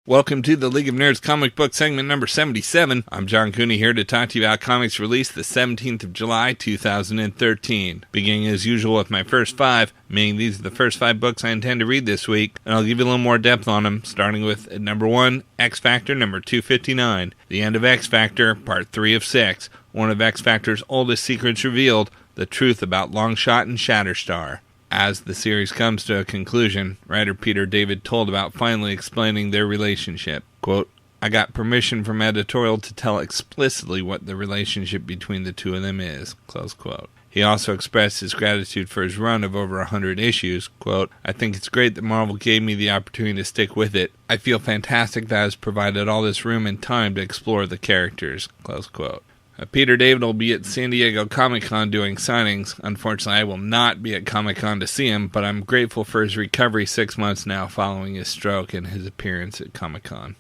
Welcome to the League of Nerds comic book segment number 77. I'm John Cooney here to talk to you about comics released the 17th of July, 2013. Beginning as usual with my first five, meaning these are the first 5 books I intend to read this week, and I'll give you a little more depth on them, starting with at number 1, X Factor number 259, The End of X Factor, part 3 of 6, one of X Factor's oldest secrets revealed, the truth about Longshot and Shatterstar. As the series comes to a conclusion, writer Peter David told about finally explaining their relationship. Quote, I got permission from editorial to tell explicitly what the relationship between the two of them is. Close quote. He also expressed his gratitude for his run of over 100 issues. Quote, I think it's great that Marvel gave me the opportunity to stick with it. I feel fantastic that has provided all this room and time to explore the characters. Close quote. Peter David will be at San Diego Comic-Con doing signings. Unfortunately, I will not be at Comic-Con to see him, but I'm grateful for his recovery 6 months now following his stroke and his appearance at Comic-Con.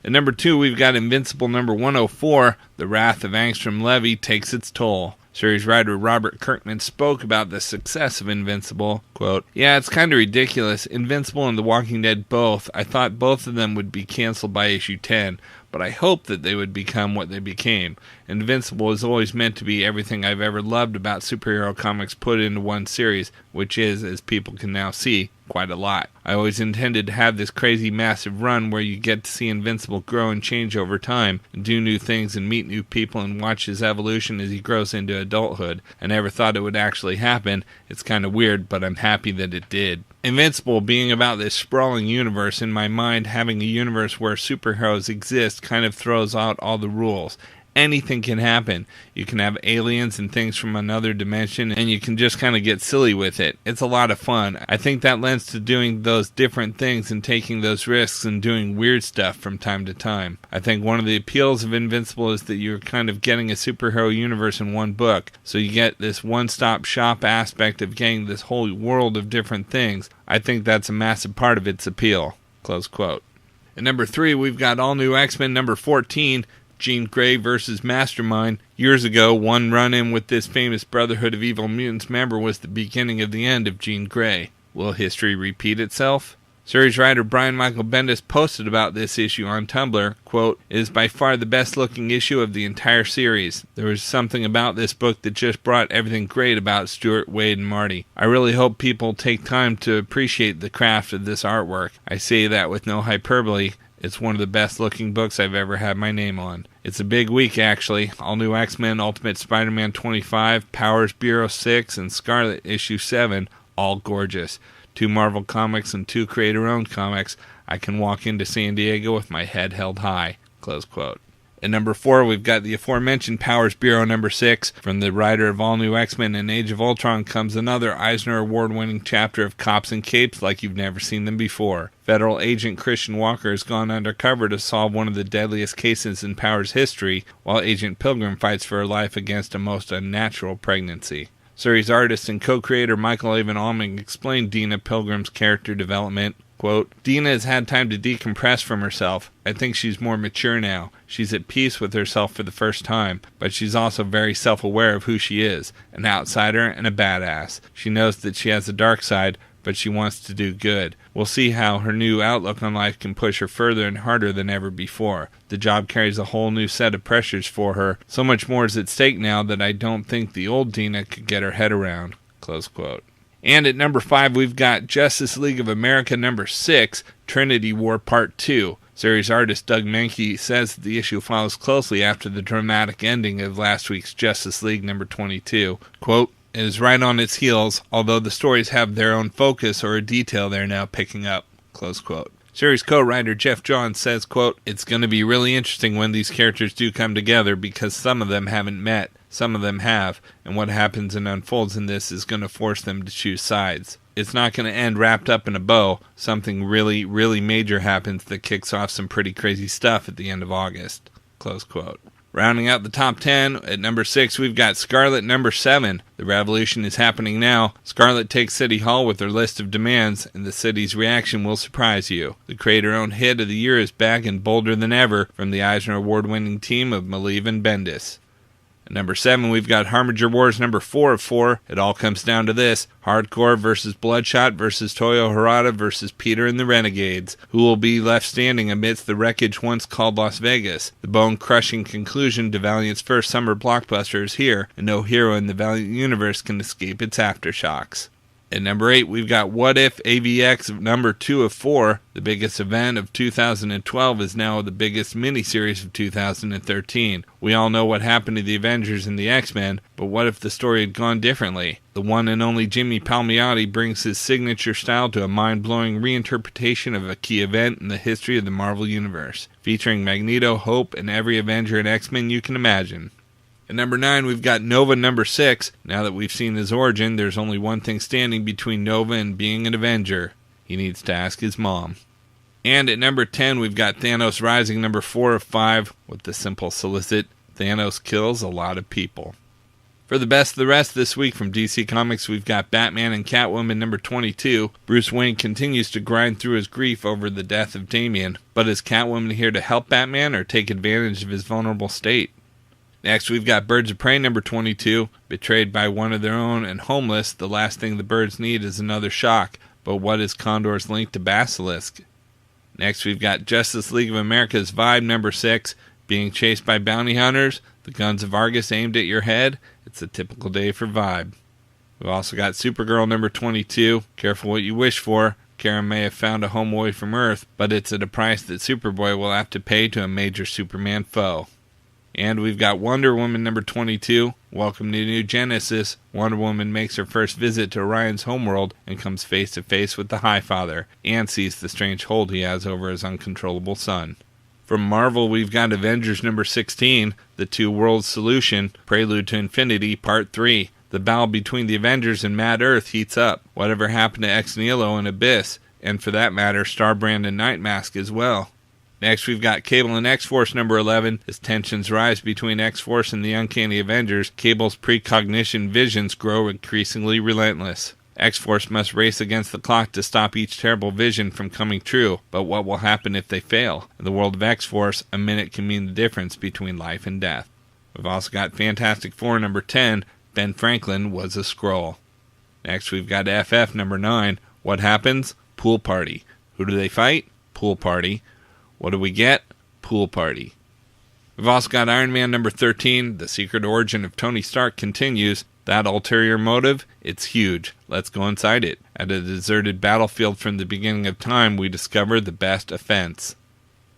At number 2, we've got Invincible number 104, The Wrath of Angstrom Levy Takes Its Toll. Series writer Robert Kirkman spoke about the success of Invincible. Quote, yeah, it's kind of ridiculous. Invincible and The Walking Dead both. I thought both of them would be canceled by issue 10, but I hoped that they would become what they became. Invincible is always meant to be everything I've ever loved about superhero comics put into one series, which is, as people can now see, quite a lot. I always intended to have this crazy massive run where you get to see Invincible grow and change over time, and do new things and meet new people and watch his evolution as he grows into adulthood. I never thought it would actually happen. It's kind of weird, but I'm happy that it did. Invincible being about this sprawling universe, in my mind having a universe where superheroes exist kind of throws out all the rules. Anything can happen. You can have aliens and things from another dimension, and you can just kind of get silly with it. It's a lot of fun. I think that lends to doing those different things and taking those risks and doing weird stuff from time to time. I think one of the appeals of Invincible is that you're kind of getting a superhero universe in one book, so you get this one-stop shop aspect of getting this whole world of different things. I think that's a massive part of its appeal. Close quote. At number 3, we've got All New X-Men number 14, Jean Grey versus Mastermind. Years ago, one run-in with this famous Brotherhood of Evil Mutants member was the beginning of the end of Jean Grey. Will history repeat itself? Series writer Brian Michael Bendis posted about this issue on Tumblr. Quote, it is by far the best looking issue of the entire series. There was something about this book that just brought everything great about Stuart, Wade, and Marty. I really hope people take time to appreciate the craft of this artwork. I say that with no hyperbole. It's one of the best looking books I've ever had my name on. It's a big week, actually. All New X-Men, Ultimate Spider-Man 25, Powers Bureau 6, and Scarlet issue 7, all gorgeous. 2 Marvel comics and 2 creator-owned comics. I can walk into San Diego with my head held high. Close quote. At number 4, we've got the aforementioned Powers Bureau number 6. From the writer of All New X-Men and Age of Ultron comes another Eisner Award-winning chapter of cops and capes like you've never seen them before. Federal agent Christian Walker has gone undercover to solve one of the deadliest cases in Powers' history, while Agent Pilgrim fights for her life against a most unnatural pregnancy. Series artist and co-creator Michael Avon Alming explained Dina Pilgrim's character development. Quote, Dina has had time to decompress from herself. I think she's more mature now. She's at peace with herself for the first time, but she's also very self-aware of who she is, an outsider and a badass. She knows that she has a dark side, but she wants to do good. We'll see how her new outlook on life can push her further and harder than ever before. The job carries a whole new set of pressures for her. So much more is at stake now that I don't think the old Dina could get her head around. Close quote. And at number 5, we've got Justice League of America number 6, Trinity War Part 2. Series artist Doug Mahnke says that the issue follows closely after the dramatic ending of last week's Justice League number 22. Quote, it is right on its heels, although the stories have their own focus or a detail they're now picking up. Close quote. Series co-writer Jeff Johns says, quote, it's going to be really interesting when these characters do come together because some of them haven't met. Some of them have, and what happens and unfolds in this is going to force them to choose sides. It's not going to end wrapped up in a bow. Something really, really major happens that kicks off some pretty crazy stuff at the end of August. Close quote. Rounding out the top 10, at number 6, we've got Scarlet number 7. The revolution is happening now. Scarlet takes City Hall with her list of demands, and the city's reaction will surprise you. The creator-owned hit of the year is back and bolder than ever from the Eisner Award-winning team of Maleev and Bendis. At number 7, we've got Harbinger Wars number 4 of 4. It all comes down to this: Hardcore versus Bloodshot versus Toyo Harada versus Peter and the Renegades. Who will be left standing amidst the wreckage once called Las Vegas? The bone-crushing conclusion to Valiant's first summer blockbuster is here, and no hero in the Valiant universe can escape its aftershocks. At number 8, we've got What If AvX number 2 of 4. The biggest event of 2012 is now the biggest miniseries of 2013. We all know what happened to the Avengers and the X-Men, but what if the story had gone differently? The one and only Jimmy Palmiotti brings his signature style to a mind-blowing reinterpretation of a key event in the history of the Marvel Universe, featuring Magneto, Hope, and every Avenger and X-Men you can imagine. At number 9, we've got Nova number 6. Now that we've seen his origin, there's only one thing standing between Nova and being an Avenger. He needs to ask his mom. And at number 10, we've got Thanos Rising number 4 of 5, with the simple solicit: Thanos kills a lot of people. For the best of the rest this week from DC Comics, we've got Batman and Catwoman number 22. Bruce Wayne continues to grind through his grief over the death of Damian, but is Catwoman here to help Batman or take advantage of his vulnerable state? Next, we've got Birds of Prey number 22. Betrayed by one of their own and homeless, the last thing the birds need is another shock. But what is Condor's link to Basilisk? Next, we've got Justice League of America's Vibe number 6. Being chased by bounty hunters, the guns of Argus aimed at your head. It's a typical day for Vibe. We've also got Supergirl number 22. Careful what you wish for. Karen may have found a home away from Earth, but it's at a price that Superboy will have to pay to a major Superman foe. And we've got Wonder Woman number 22. Welcome to New Genesis. Wonder Woman makes her first visit to Orion's homeworld and comes face to face with the Highfather, and sees the strange hold he has over his uncontrollable son. From Marvel, we've got Avengers number 16, The Two Worlds Solution, Prelude to Infinity, Part 3. The battle between the Avengers and Mad Earth heats up. Whatever happened to Ex Nihilo and Abyss, and for that matter, Starbrand and Nightmask as well. Next, we've got Cable and X-Force number 11. As tensions rise between X-Force and the Uncanny Avengers, Cable's precognition visions grow increasingly relentless. X-Force must race against the clock to stop each terrible vision from coming true, but what will happen if they fail? In the world of X-Force, a minute can mean the difference between life and death. We've also got Fantastic Four number 10. Ben Franklin was a Skrull. Next, we've got FF number 9. What happens? Pool party. Who do they fight? Pool party. What do we get? Pool party. We've also got Iron Man number 13. The secret origin of Tony Stark continues. That ulterior motive? It's huge. Let's go inside it. At a deserted battlefield from the beginning of time, we discover the best offense.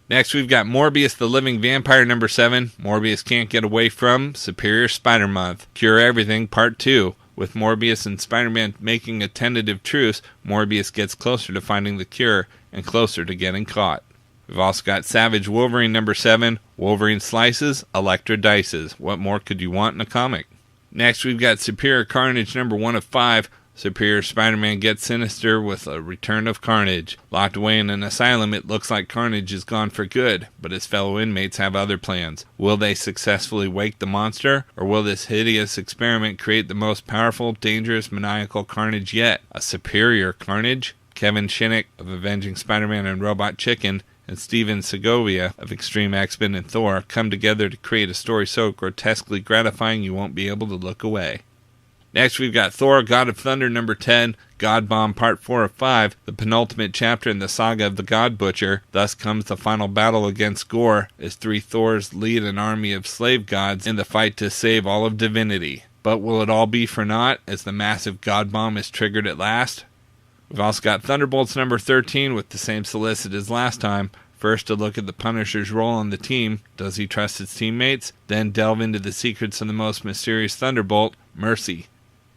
Next, we've got Morbius the Living Vampire number 7. Morbius can't get away from Superior Spider Month. Cure Everything Part 2. With Morbius and Spider-Man making a tentative truce, Morbius gets closer to finding the cure and closer to getting caught. We've also got Savage Wolverine number 7. Wolverine slices, Elektra dices. What more could you want in a comic? Next, we've got Superior Carnage number 1 of 5. Superior Spider-Man gets sinister with a return of Carnage. Locked away in an asylum, it looks like Carnage is gone for good, but his fellow inmates have other plans. Will they successfully wake the monster, or will this hideous experiment create the most powerful, dangerous, maniacal Carnage yet? A superior Carnage? Kevin Shinnick of Avenging Spider-Man and Robot Chicken and Steven Segovia of Extreme X-Men and Thor come together to create a story so grotesquely gratifying you won't be able to look away. Next, we've got Thor God of Thunder number 10, God Bomb Part 4 of 5, the penultimate chapter in the saga of the God Butcher. Thus comes the final battle against Gore, as three Thors lead an army of slave gods in the fight to save all of divinity. But will it all be for naught, as the massive God Bomb is triggered at last? We've also got Thunderbolts number 13 with the same solicit as last time. First, to look at the Punisher's role on the team. Does he trust his teammates? Then delve into the secrets of the most mysterious Thunderbolt, Mercy.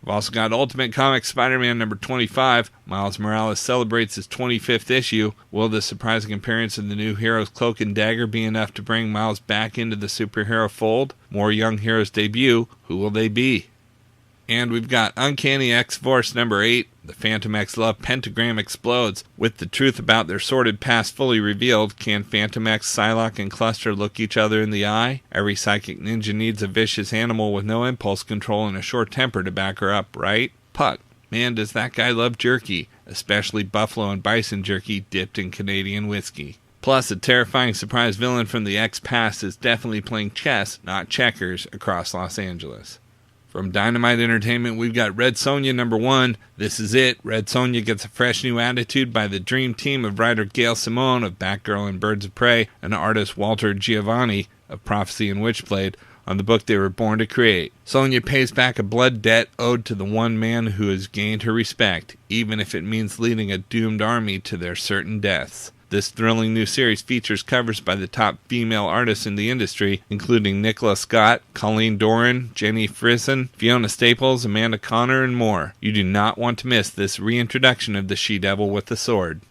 We've also got Ultimate Comics Spider-Man number 25. Miles Morales celebrates his 25th issue. Will the surprising appearance of the new hero's cloak and dagger be enough to bring Miles back into the superhero fold? More young heroes debut. Who will they be? And we've got Uncanny X-Force number 8. The Phantom X love pentagram explodes. With the truth about their sordid past fully revealed, can Phantom X, Psylocke, and Cluster look each other in the eye? Every psychic ninja needs a vicious animal with no impulse control and a short temper to back her up, right? Puck. Man, does that guy love jerky, especially buffalo and bison jerky dipped in Canadian whiskey. Plus, a terrifying surprise villain from the X past is definitely playing chess, not checkers, across Los Angeles. From Dynamite Entertainment, we've got Red Sonja #1. This is it. Red Sonja gets a fresh new attitude by the dream team of writer Gail Simone of Batgirl and Birds of Prey and artist Walter Giovanni of Prophecy and Witchblade on the book they were born to create. Sonja pays back a blood debt owed to the one man who has gained her respect, even if it means leading a doomed army to their certain deaths. This thrilling new series features covers by the top female artists in the industry, including Nicola Scott, Colleen Doran, Jenny Frison, Fiona Staples, Amanda Connor, and more. You do not want to miss this reintroduction of the She-Devil with the sword.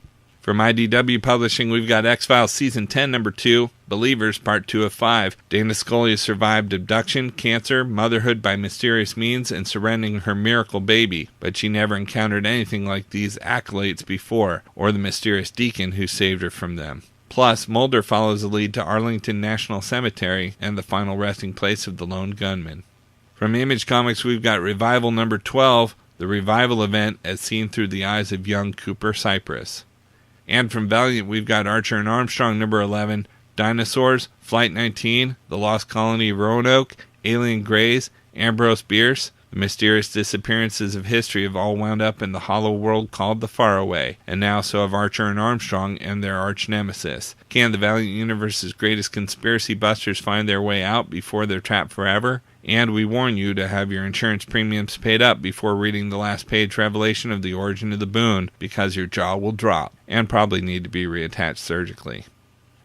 From IDW Publishing, we've got X-Files Season 10, Number 2, Believers, Part 2 of 5. Dana Scully survived abduction, cancer, motherhood by mysterious means, and surrendering her miracle baby, but she never encountered anything like these accolades before, or the mysterious deacon who saved her from them. Plus, Mulder follows the lead to Arlington National Cemetery and the final resting place of the lone gunman. From Image Comics, we've got Revival Number 12, the revival event as seen through the eyes of young Cooper Cypress. And from Valiant, we've got Archer and Armstrong number 11, Dinosaurs, Flight 19, The Lost Colony of Roanoke, Alien Greys, Ambrose Bierce. The mysterious disappearances of history have all wound up in the hollow world called the Faraway, and now so have Archer and Armstrong and their arch-nemesis. Can the Valiant Universe's greatest conspiracy busters find their way out before they're trapped forever? And we warn you to have your insurance premiums paid up before reading the last page revelation of the origin of the boon, because your jaw will drop, and probably need to be reattached surgically.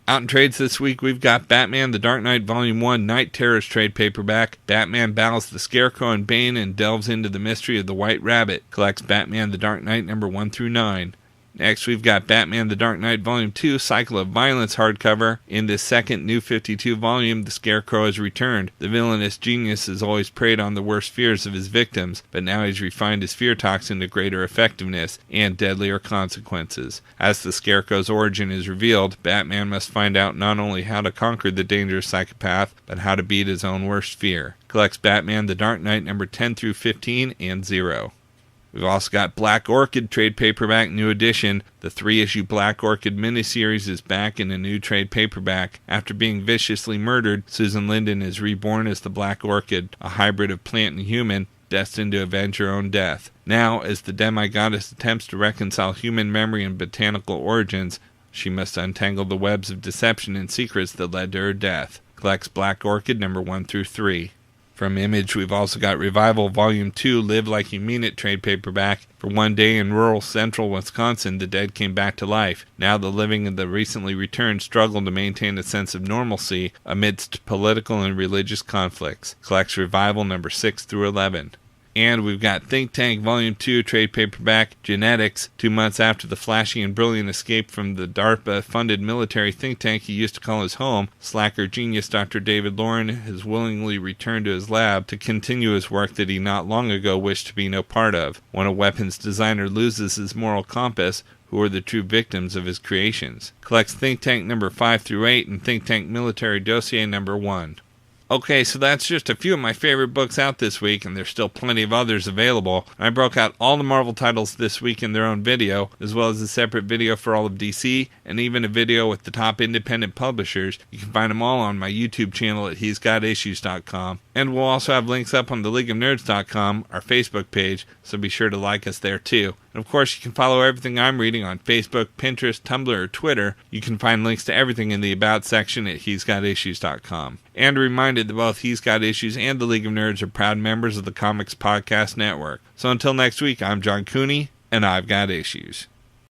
Out in trades this week, we've got Batman The Dark Knight Volume 1 Night Terrors trade paperback. Batman battles the Scarecrow and Bane and delves into the mystery of the White Rabbit. Collects Batman The Dark Knight number 1 through 9. Next, we've got Batman The Dark Knight Volume 2, Cycle of Violence hardcover. In this second New 52 volume, the Scarecrow has returned. The villainous genius has always preyed on the worst fears of his victims, but now he's refined his fear toxin to greater effectiveness and deadlier consequences. As the Scarecrow's origin is revealed, Batman must find out not only how to conquer the dangerous psychopath, but how to beat his own worst fear. Collects Batman The Dark Knight number 10 through 15 and 0. We've also got Black Orchid trade paperback new edition. The 3-issue Black Orchid miniseries is back in a new trade paperback. After being viciously murdered, Susan Linden is reborn as the Black Orchid, a hybrid of plant and human, destined to avenge her own death. Now, as the demi-goddess attempts to reconcile human memory and botanical origins, she must untangle the webs of deception and secrets that led to her death. Collects Black Orchid number 1 through 3. From Image, we've also got Revival Volume 2, Live Like You Mean It trade paperback. For one day in rural central Wisconsin, the dead came back to life. Now the living and the recently returned struggle to maintain a sense of normalcy amidst political and religious conflicts. Collects Revival number 6 through 11. And we've got Think Tank Volume 2 trade paperback, Genetics. 2 months after the flashy and brilliant escape from the DARPA-funded military think tank he used to call his home, slacker genius Dr. David Lauren has willingly returned to his lab to continue his work that he not long ago wished to be no part of. When a weapons designer loses his moral compass, who are the true victims of his creations? Collects Think Tank number 5 through 8 and Think Tank Military Dossier number 1. Okay, so that's just a few of my favorite books out this week, and there's still plenty of others available. I broke out all the Marvel titles this week in their own video, as well as a separate video for all of DC, and even a video with the top independent publishers. You can find them all on my YouTube channel at he'sgotissues.com. And we'll also have links up on the leagueofnerds.com, our Facebook page, so be sure to like us there too. And of course, you can follow everything I'm reading on Facebook, Pinterest, Tumblr, or Twitter. You can find links to everything in the About section at he'sgotissues.com. And a reminder that both He's Got Issues and the League of Nerds are proud members of the Comics Podcast Network. So until next week, I'm John Cooney, and I've got issues.